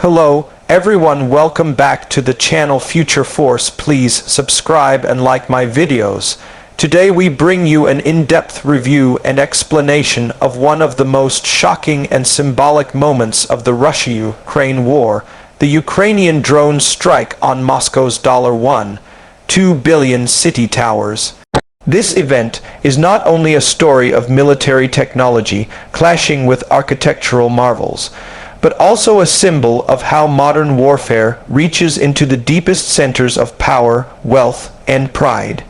Hello, everyone, welcome back to the channel Future Force. Please subscribe and like my videos. Today we bring you an in-depth review and explanation of one of the most shocking and symbolic moments of the Russia-Ukraine war, the Ukrainian drone strike on Moscow's $1.2 billion city towers. This event is not only a story of military technology clashing with architectural marvels, but also a symbol of how modern warfare reaches into the deepest centers of power, wealth, and pride.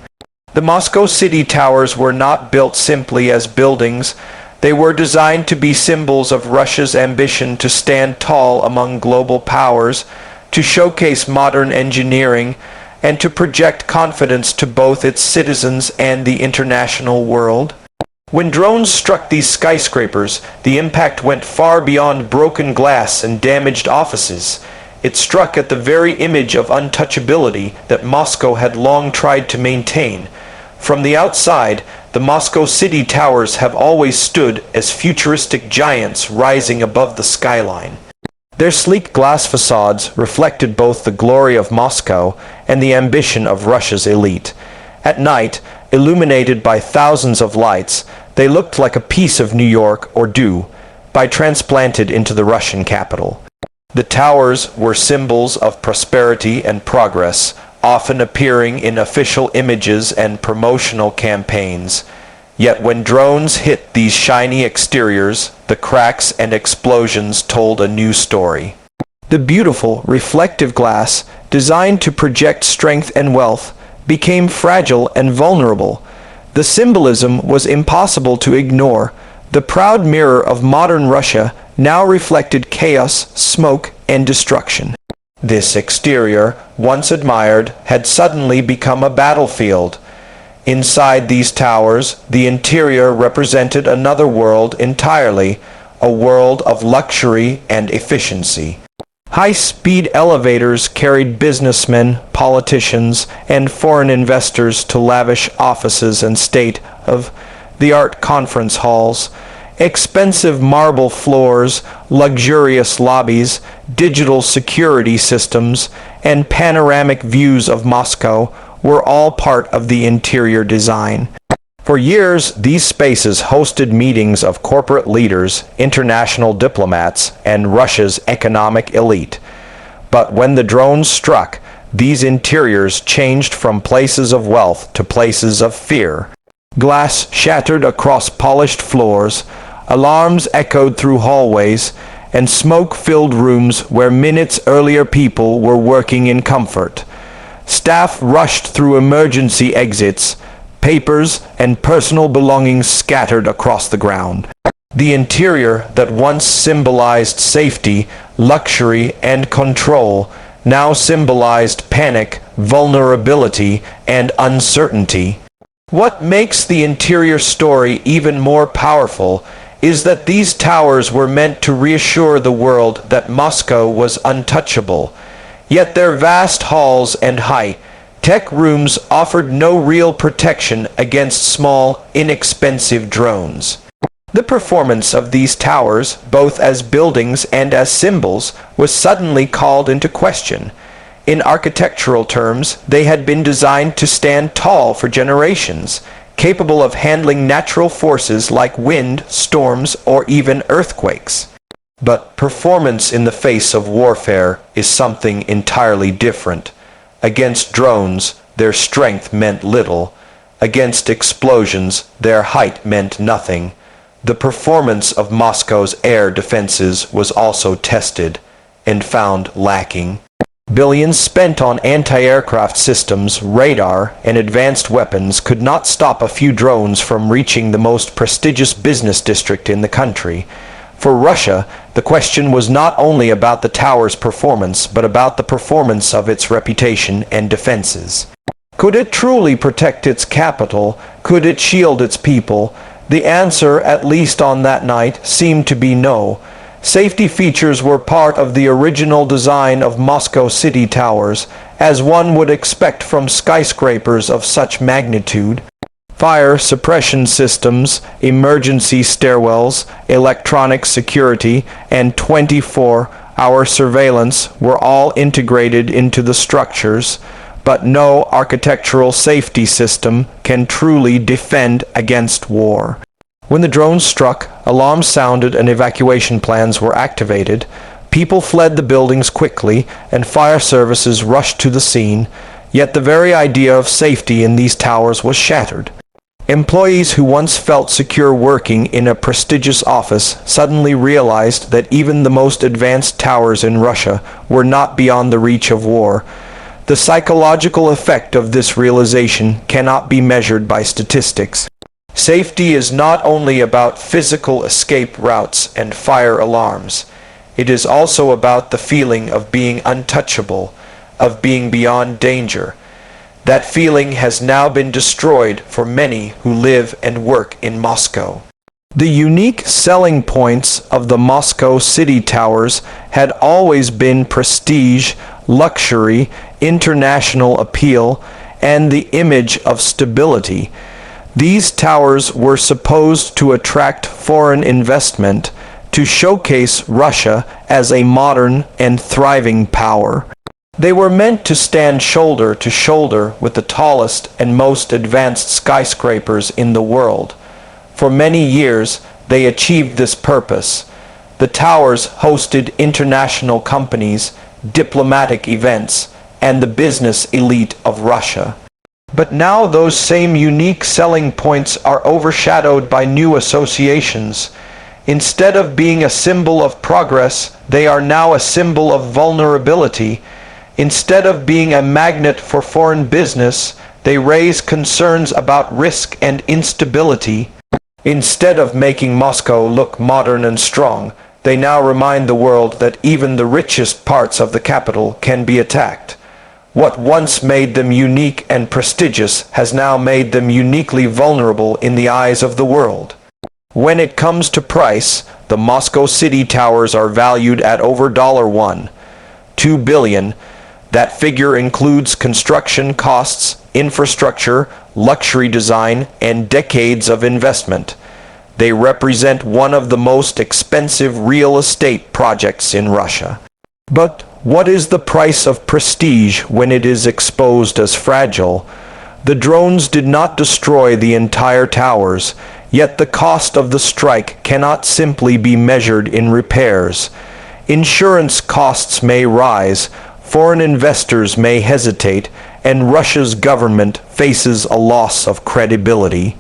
The Moscow city towers were not built simply as buildings. They were designed to be symbols of Russia's ambition to stand tall among global powers, to showcase modern engineering, and to project confidence to both its citizens and the international world. When drones struck these skyscrapers, the impact went far beyond broken glass and damaged offices. It struck at the very image of untouchability that Moscow had long tried to maintain. From the outside, the Moscow city towers have always stood as futuristic giants rising above the skyline. Their sleek glass facades reflected both the glory of Moscow and the ambition of Russia's elite. At night, illuminated by thousands of lights, they looked like a piece of New York or Dubai transplanted into the Russian capital. The towers were symbols of prosperity and progress, often appearing in official images and promotional campaigns. Yet when drones hit these shiny exteriors, the cracks and explosions told a new story. The beautiful, reflective glass, designed to project strength and wealth, became fragile and vulnerable. The symbolism was impossible to ignore. The proud mirror of modern Russia now reflected chaos, smoke, and destruction. This exterior, once admired, had suddenly become a battlefield. Inside these towers, the interior represented another world entirely, a world of luxury and efficiency. High-speed elevators carried businessmen, politicians, and foreign investors to lavish offices and state-of-the-art conference halls. Expensive marble floors, luxurious lobbies, digital security systems, and panoramic views of Moscow were all part of the interior design. For years, these spaces hosted meetings of corporate leaders, international diplomats, and Russia's economic elite. But when the drones struck, these interiors changed from places of wealth to places of fear. Glass shattered across polished floors, alarms echoed through hallways, and smoke-filled rooms where minutes earlier people were working in comfort. Staff rushed through emergency exits, papers and personal belongings scattered across the ground. The interior that once symbolized safety, luxury, and control now symbolized panic, vulnerability, and uncertainty. What makes the interior story even more powerful is that these towers were meant to reassure the world that Moscow was untouchable. Yet their vast halls and high-tech rooms offered no real protection against small, inexpensive drones. The performance of these towers, both as buildings and as symbols, was suddenly called into question. In architectural terms, they had been designed to stand tall for generations, capable of handling natural forces like wind, storms, or even earthquakes. But performance in the face of warfare is something entirely different. Against drones, their strength meant little. Against explosions, their height meant nothing. The performance of Moscow's air defenses was also tested and found lacking. Billions spent on anti-aircraft systems, radar, and advanced weapons could not stop a few drones from reaching the most prestigious business district in the country. For Russia, the question was not only about the tower's performance, but about the performance of its reputation and defenses. Could it truly protect its capital? Could it shield its people? The answer, at least on that night, seemed to be no. Safety features were part of the original design of Moscow city towers, as one would expect from skyscrapers of such magnitude. Fire suppression systems, emergency stairwells, electronic security, and 24 our surveillance were all integrated into the structures, but no architectural safety system can truly defend against war. When the drones struck, alarms sounded and evacuation plans were activated. People fled the buildings quickly, and fire services rushed to the scene, yet the very idea of safety in these towers was shattered. Employees who once felt secure working in a prestigious office suddenly realized that even the most advanced towers in Russia were not beyond the reach of war. The psychological effect of this realization cannot be measured by statistics. Safety is not only about physical escape routes and fire alarms. It is also about the feeling of being untouchable, of being beyond danger. That feeling has now been destroyed for many who live and work in Moscow. The unique selling points of the Moscow city towers had always been prestige, luxury, international appeal, and the image of stability. These towers were supposed to attract foreign investment, to showcase Russia as a modern and thriving power. They were meant to stand shoulder to shoulder with the tallest and most advanced skyscrapers in the world. For many years, they achieved this purpose. The towers hosted international companies, diplomatic events, and the business elite of Russia. But now those same unique selling points are overshadowed by new associations. Instead of being a symbol of progress, they are now a symbol of vulnerability. Instead of being a magnet for foreign business, they raise concerns about risk and instability. Instead of making Moscow look modern and strong, they now remind the world that even the richest parts of the capital can be attacked. What once made them unique and prestigious has now made them uniquely vulnerable in the eyes of the world. When it comes to price, the Moscow city towers are valued at over $2 billion. That figure includes construction costs, infrastructure, luxury design, and decades of investment. They represent one of the most expensive real estate projects in Russia. But what is the price of prestige when it is exposed as fragile? The drones did not destroy the entire towers, yet the cost of the strike cannot simply be measured in repairs. Insurance costs may rise, foreign investors may hesitate, and Russia's government faces a loss of credibility.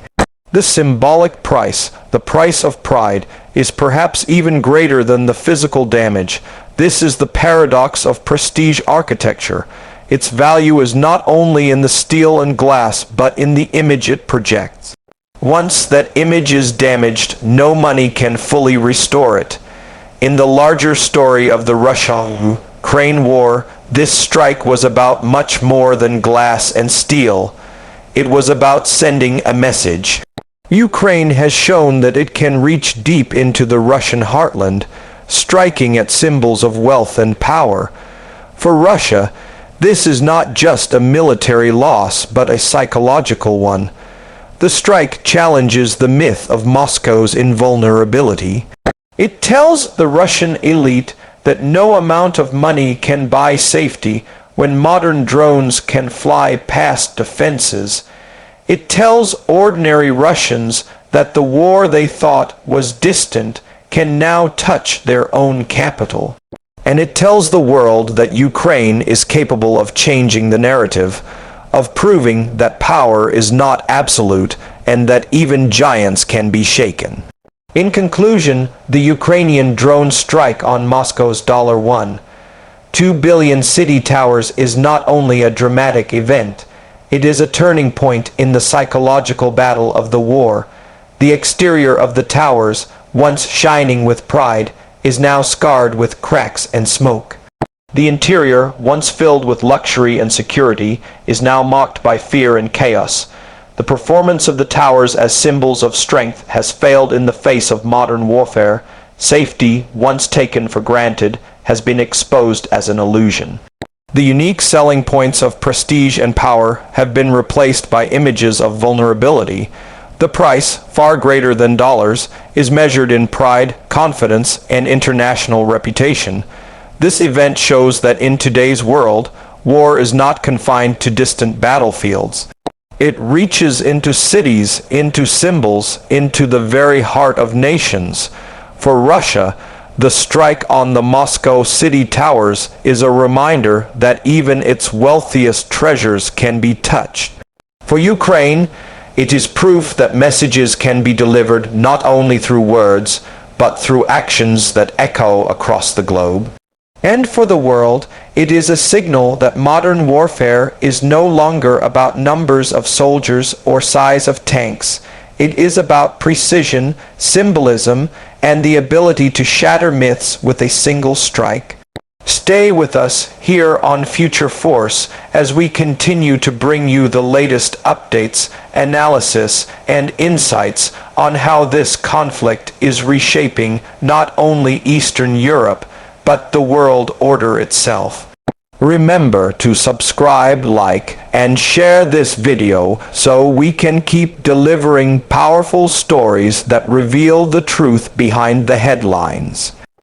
The symbolic price, the price of pride, is perhaps even greater than the physical damage. This is the paradox of prestige architecture. Its value is not only in the steel and glass, but in the image it projects. Once that image is damaged, no money can fully restore it. In the larger story of the Russo-Ukrainian War, this strike was about much more than glass and steel. It was about sending a message. Ukraine has shown that it can reach deep into the Russian heartland, striking at symbols of wealth and power. For Russia, this is not just a military loss, but a psychological one. The strike challenges the myth of Moscow's invulnerability. It tells the Russian elite that no amount of money can buy safety when modern drones can fly past defenses. It tells ordinary Russians that the war they thought was distant can now touch their own capital. And it tells the world that Ukraine is capable of changing the narrative, of proving that power is not absolute and that even giants can be shaken. In conclusion, the Ukrainian drone strike on Moscow's $2 billion city towers is not only a dramatic event, it is a turning point in the psychological battle of the war. The exterior of the towers, once shining with pride, is now scarred with cracks and smoke. The interior, once filled with luxury and security, is now marked by fear and chaos. The performance of the towers as symbols of strength has failed in the face of modern warfare. Safety, once taken for granted, has been exposed as an illusion. The unique selling points of prestige and power have been replaced by images of vulnerability. The price, far greater than dollars, is measured in pride, confidence, and international reputation. This event shows that in today's world, war is not confined to distant battlefields. It reaches into cities, into symbols, into the very heart of nations. For Russia, the strike on the Moscow city towers is a reminder that even its wealthiest treasures can be touched. For Ukraine, it is proof that messages can be delivered not only through words, but through actions that echo across the globe. And for the world, it is a signal that modern warfare is no longer about numbers of soldiers or size of tanks. It is about precision, symbolism, and the ability to shatter myths with a single strike. Stay with us here on Future Force as we continue to bring you the latest updates, analysis, and insights on how this conflict is reshaping not only Eastern Europe, but the world order itself. Remember to subscribe, like, and share this video so we can keep delivering powerful stories that reveal the truth behind the headlines.